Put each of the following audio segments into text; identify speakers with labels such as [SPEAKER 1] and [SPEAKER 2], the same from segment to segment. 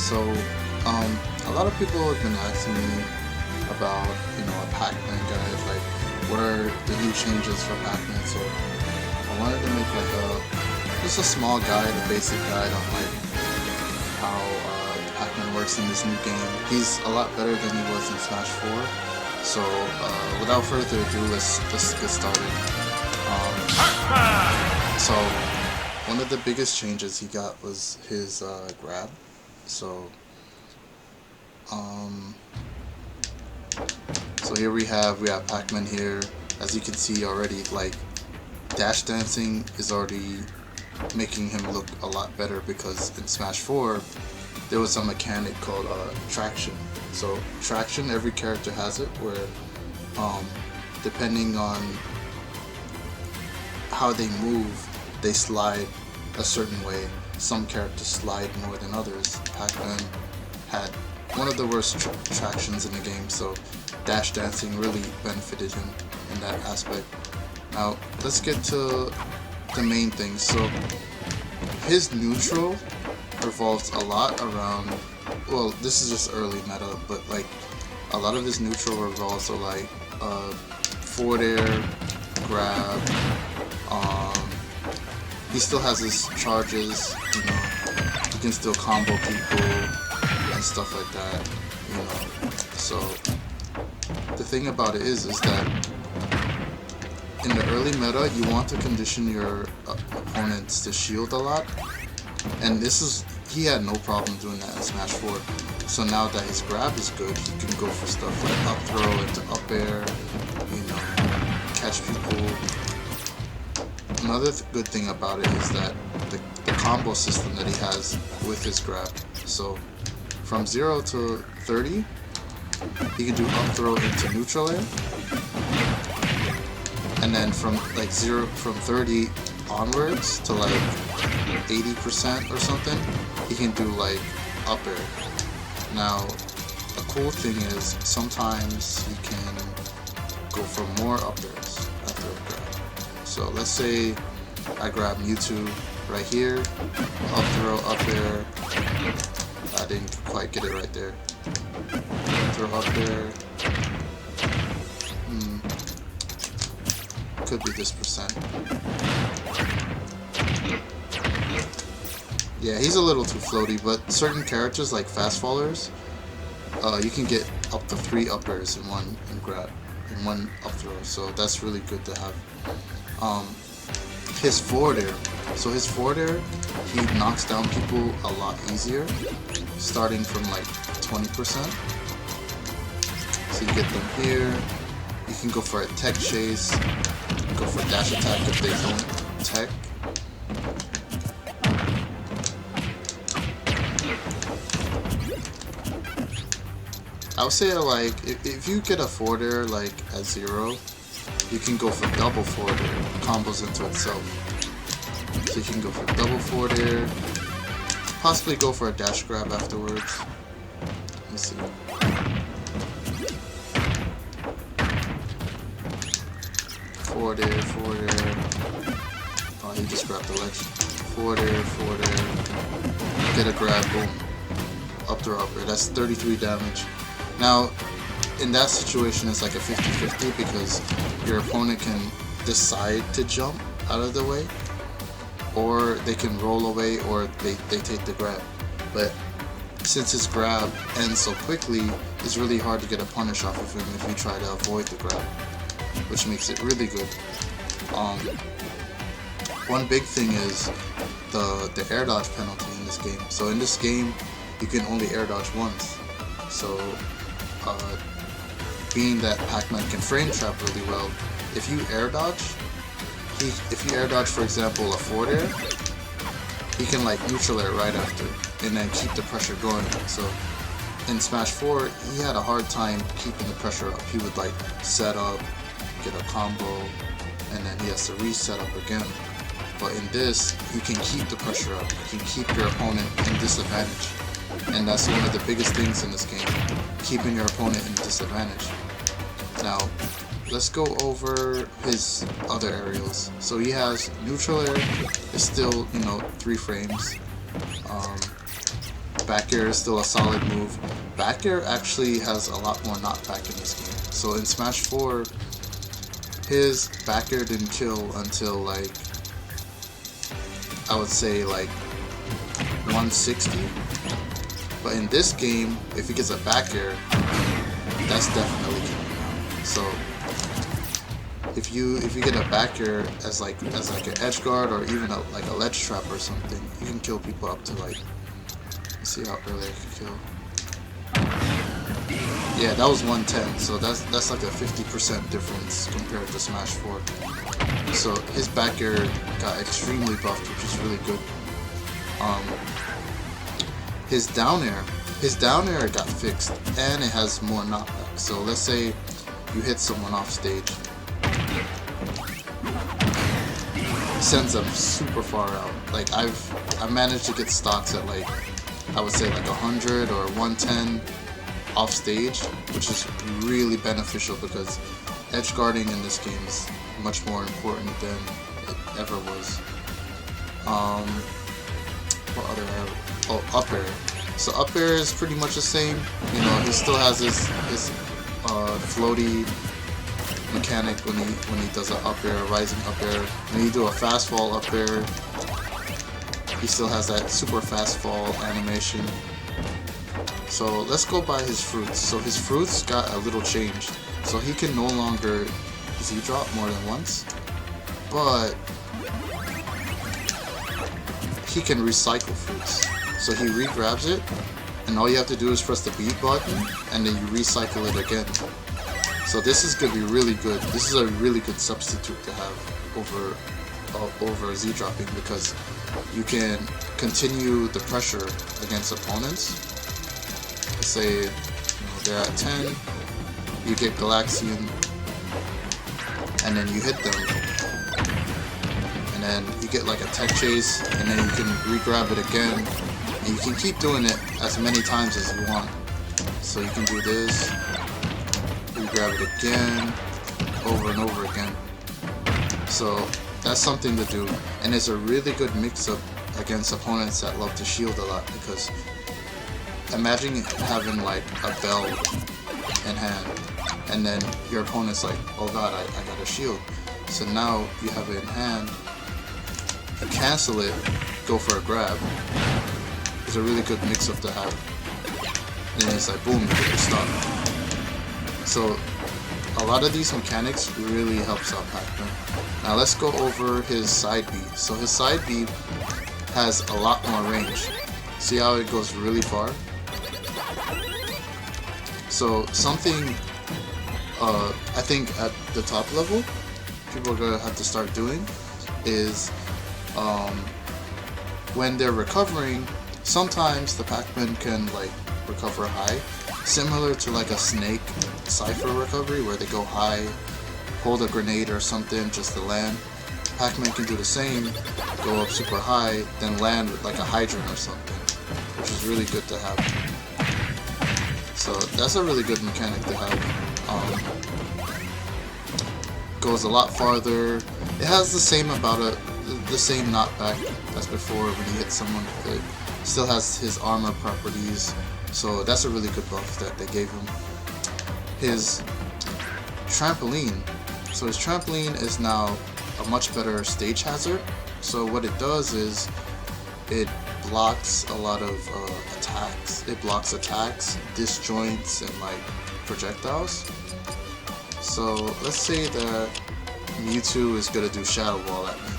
[SPEAKER 1] So, a lot of people have been asking me about, a Pac-Man guide, like, what are the new changes for Pac-Man? So, I wanted to make like just a small guide, a basic guide on like how Pac-Man works in this new game. He's a lot better than he was in Smash 4. So, without further ado, let's get started. So, one of the biggest changes he got was his grab. So here we have Pac-Man here. As you can see already, like, dash dancing is already making him look a lot better, because in Smash 4 there was a mechanic called traction. So traction, every character has it, where depending on how they move, they slide a certain way. Some characters slide more than others. Pac-Man had one of the worst tractions in the game, so dash dancing really benefited him in that aspect. Now let's get to the main thing. So his neutral revolves a lot around, well, this is just early meta, but like a lot of his neutral revolves are like forward air, grab. He still has his charges, he can still combo people and stuff like that, So the thing about it is that in the early meta, you want to condition your opponents to shield a lot, and he had no problem doing that in Smash 4. So now that his grab is good, he can go for stuff like up throw into up air, catch people. Another good thing about it is that the combo system that he has with his grab. So from 0 to 30, he can do up throw into neutral air, and then from 30 onwards to like 80% or something, he can do like up air. Now the cool thing is sometimes he can go for more up airs after a grab. So let's say I grab Mewtwo right here, up throw, up air. I didn't quite get it right there. Throw up there. Could be this percent. Yeah, he's a little too floaty, but certain characters like fast fallers, you can get up to 3 up airs in one grab, in one up throw. So that's really good to have. His forward air. So his forward air, he knocks down people a lot easier, starting from like 20%. So you get them here. You can go for a tech chase, go for a dash attack if they don't tech. I would say like if you get a forward air like at 0, you can go for double forward air, combos into itself. So you can go for double forward air, possibly go for a dash grab afterwards. Let me see. Forward air, forward air. Oh, he just grabbed the ledge. Forward air, get a grab, boom. Up throw, up air. That's 33 damage. Now, in that situation, it's like a 50-50 because your opponent can decide to jump out of the way, or they can roll away, or they take the grab. But since his grab ends so quickly, it's really hard to get a punish off of him if you try to avoid the grab, which makes it really good. One big thing is the air dodge penalty in this game. So in this game, you can only air dodge once. So being that Pac-Man can frame trap really well, if you air dodge, for example, a forward air, he can like neutral air right after, and then keep the pressure going. So in Smash 4, he had a hard time keeping the pressure up. He would like set up, get a combo, and then he has to reset up again. But in this, you can keep the pressure up. You can keep your opponent in disadvantage. And that's one of the biggest things in this game, keeping your opponent in disadvantage. Now, let's go over his other aerials. So he has neutral air, it's still, 3 frames. back air is still a solid move. Back air actually has a lot more knockback in this game. So in Smash 4, his back air didn't kill until like, I would say like 160. But in this game, if he gets a back air, that's definitely killing. So if you get a back air as like an edge guard or even like a ledge trap or something, you can kill people up to like, let's see how early I can kill. Yeah, that was 110, so that's like a 50% difference compared to Smash 4. So his back air got extremely buffed, which is really good. His down air got fixed, and it has more knockback. So let's say you hit someone off stage, sends them super far out. Like I've managed to get stocks at like, I would say like 100 or 110 off stage, which is really beneficial because edge guarding in this game is much more important than it ever was. What other air? Oh, up air. So up air is pretty much the same. You know, he still has his floaty mechanic when he does an up air, rising up air. When you do a fast fall up air, he still has that super fast fall animation. So let's go by his fruits. So his fruits got a little changed. So he can no longer Z-drop more than once, but he can recycle fruits. So he re-grabs it, and all you have to do is press the B button, and then you recycle it again. So this is going to be really good. This is a really good substitute to have over Z-dropping, because you can continue the pressure against opponents. Let's say they're at 10, you get Galaxian, and then you hit them, and then you get like a tech chase, and then you can re-grab it again, and you can keep doing it as many times as you want. So you can do this, re-grab it again, over and over again. So that's something to do, and it's a really good mix-up against opponents that love to shield a lot, because imagine having like a bell in hand, and then your opponent's like, oh god, I got a shield. So now you have it in hand, you cancel it, go for a grab. It's a really good mix-up to have. And then it's like, boom, you get your stop. So a lot of these mechanics really helps out Pac-Man. Now let's go over his side B. So his side B has a lot more range. See how it goes really far? So something I think at the top level people are gonna have to start doing is when they're recovering, sometimes the Pac-Man can like recover high, similar to like a Snake Cypher recovery where they go high, hold a grenade or something just to land. Pac-Man can do the same, go up super high, then land with like a hydrant or something, which is really good to have. So that's a really good mechanic to have. Goes a lot farther. It has the same the same knockback as before when you hit someone with it. Still has his armor properties, so that's a really good buff that they gave him. His trampoline. So his trampoline is now a much better stage hazard. So what it does is it blocks a lot of attacks. It blocks attacks, disjoints, and like projectiles. So let's say that Mewtwo is gonna do Shadow Ball at me.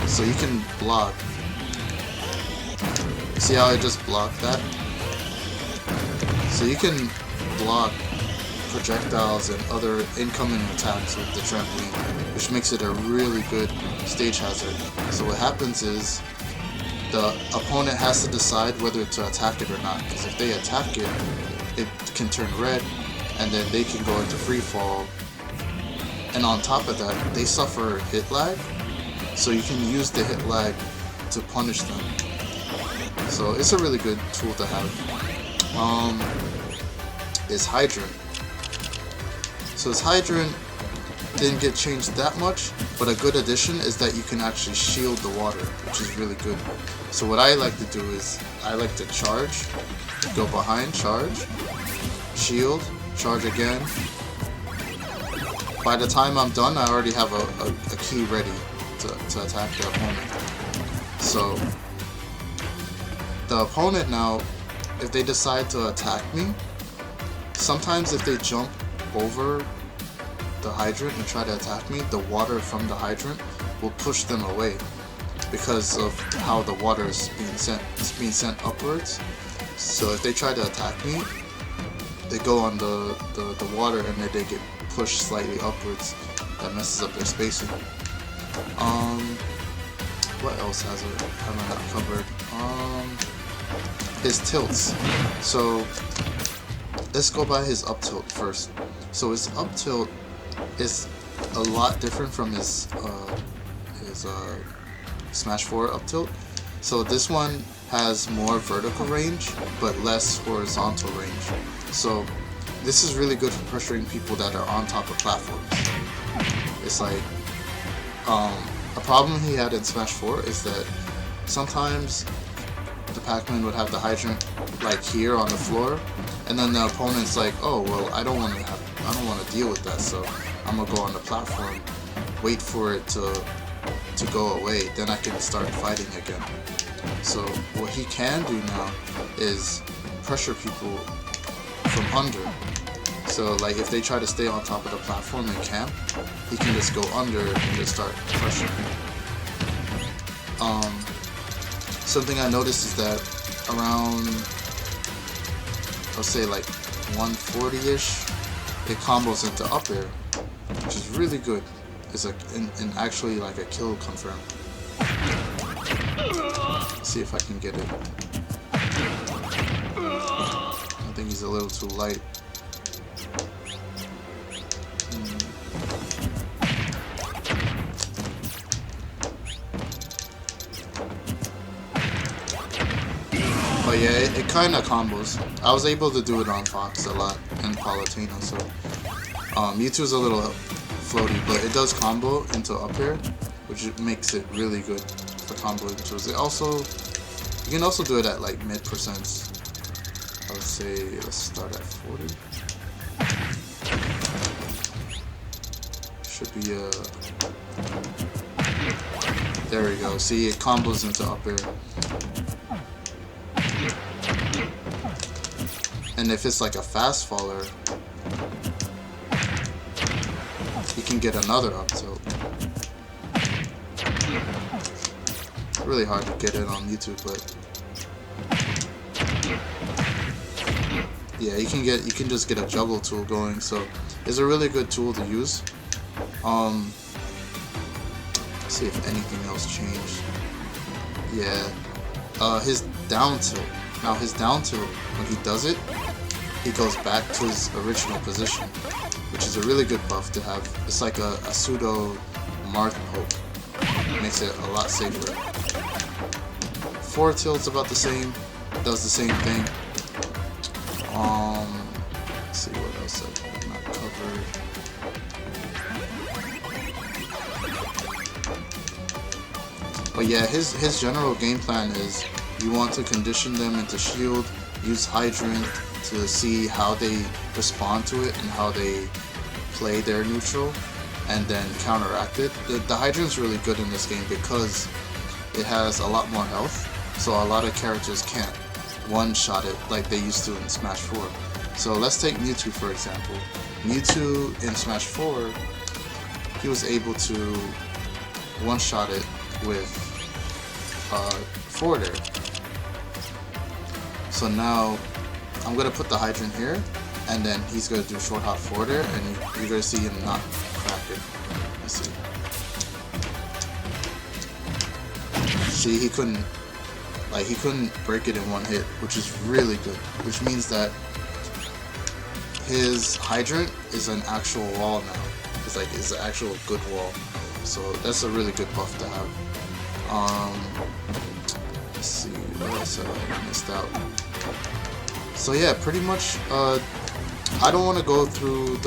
[SPEAKER 1] So you can block. See how I just blocked that? So you can block projectiles and other incoming attacks with the trampoline, which makes it a really good stage hazard. So what happens is the opponent has to decide whether to attack it or not, because if they attack it, it can turn red, and then they can go into free fall, and on top of that they suffer hit lag, so you can use the hit lag to punish them. So it's a really good tool to have. Is hydrant. So his hydrant didn't get changed that much, but a good addition is that you can actually shield the water, which is really good. So what I like to do is, I like to charge, go behind, charge, shield, charge again. By the time I'm done, I already have a key ready to attack the opponent. So the opponent now, if they decide to attack me, sometimes if they jump over the hydrant and try to attack me, the water from the hydrant will push them away because of how the water is being sent upwards. So if they try to attack me, they go on the water and then they get pushed slightly upwards. That messes up their spacing. What else have I not covered? His tilts. So let's go by his up tilt first. So his up tilt is a lot different from his Smash 4 up tilt. So this one has more vertical range but less horizontal range. So this is really good for pressuring people that are on top of platforms. It's like a problem he had in Smash 4 is that sometimes the Pac-Man would have the hydrant like here on the floor, and then the opponent's like, oh well, I don't want to deal with that, so I'm gonna go on the platform, wait for it to go away, then I can start fighting again. So what he can do now is pressure people from under. So like if they try to stay on top of the platform and camp, he can just go under and just start pressuring. Something I noticed is that around, I'll say like 140-ish, it combos into up air, which is really good. It's like actually like a kill confirm. Let's see if I can get it. I think he's a little too light. But yeah, it kind of combos. I was able to do it on Fox a lot and Palutena, so Mewtwo's a little floaty, but it does combo into up air, which makes it really good for comboing tools. It also, you can also do it at like mid percents. I would say let's start at 40. Should be there we go. See, it combos into up air. And if it's like a fast faller, you can get another up tilt. Really hard to get it on YouTube, but yeah, you can just get a juggle tool going. So it's a really good tool to use. Let's see if anything else changed. Yeah, his down tilt. Now his down tilt, when he does it, he goes back to his original position, which is a really good buff to have. It's like a pseudo mark poke. It makes it a lot safer. 4 tilt's about the same, does the same thing. Let's see what else I've not covered. But yeah, his general game plan is you want to condition them into shield, use hydrant to see how they respond to it and how they play their neutral, and then counteract it. The hydrant's really good in this game because it has a lot more health, so a lot of characters can't one-shot it like they used to in Smash 4. So let's take Mewtwo for example. Mewtwo in Smash 4, he was able to one-shot it with forward air. So now I'm gonna put the hydrant here, and then he's gonna do short hop forward air, and you're gonna see him not crack it. Let's see. See, he couldn't break it in one hit, which is really good. Which means that his hydrant is an actual wall now. It's an actual good wall. So that's a really good buff to have. Let's see, what else have I missed out? So yeah, pretty much, I don't want to go through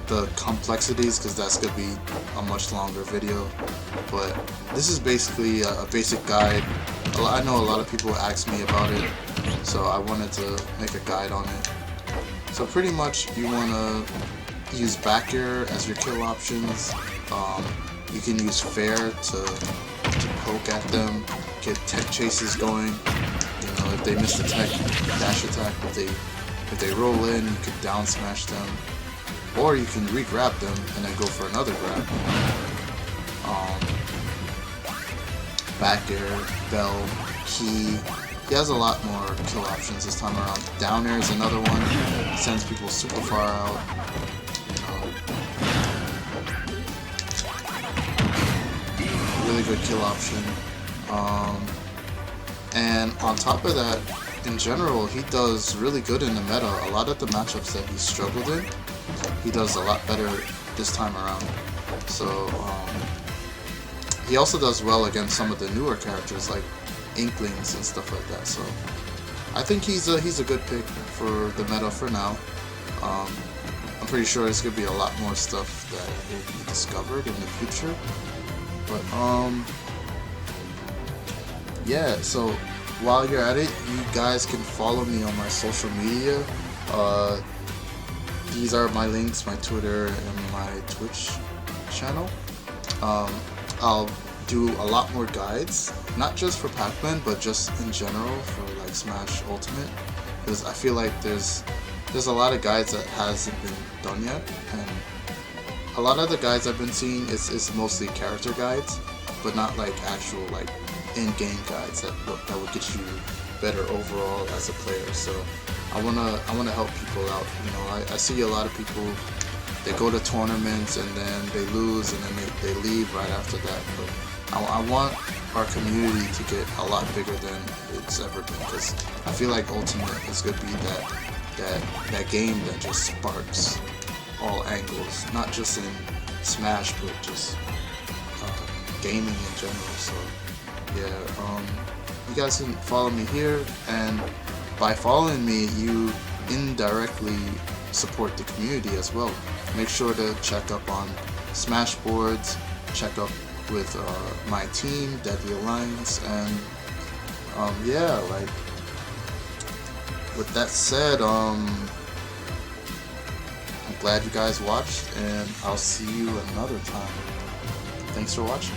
[SPEAKER 1] the complexities because that's gonna be a much longer video. But this is basically a basic guide. I know a lot of people ask me about it, so I wanted to make a guide on it. So pretty much you want to use back air as your kill options. You can use fair to poke at them, get tech chases going. You know, if they miss the tech dash attack, if they roll in, you can down smash them, or you can re-grab them and then go for another grab. Back air, bell, key. He has a lot more kill options this time around. Down air is another one. Sends people super far out. Really good kill option. And on top of that, in general, he does really good in the meta. A lot of the matchups that he struggled in, he does a lot better this time around. So he also does well against some of the newer characters like Inklings and stuff like that. So I think he's a good pick for the meta for now. I'm pretty sure there's gonna be a lot more stuff that will be discovered in the future. But yeah, so while you're at it, you guys can follow me on my social media. These are my links, my Twitter and my Twitch channel. I'll do a lot more guides, not just for Pac-Man, but just in general for like Smash Ultimate, because I feel like there's a lot of guides that hasn't been done yet, and a lot of the guides I've been seeing is mostly character guides, but not like actual like in-game guides that would get you better overall as a player. So I wanna help people out. You know, I see a lot of people, they go to tournaments and then they lose and then they leave right after that. But I want our community to get a lot bigger than it's ever been, because I feel like Ultimate is gonna be that game that just sparks all angles, not just in Smash, but just gaming in general. So yeah, you guys can follow me here, and by following me, you indirectly support the community as well. Make sure to check up on Smash boards, check up with my team, Deadly Alliance, and yeah, like with that said, I'm glad you guys watched, and I'll see you another time. Thanks for watching.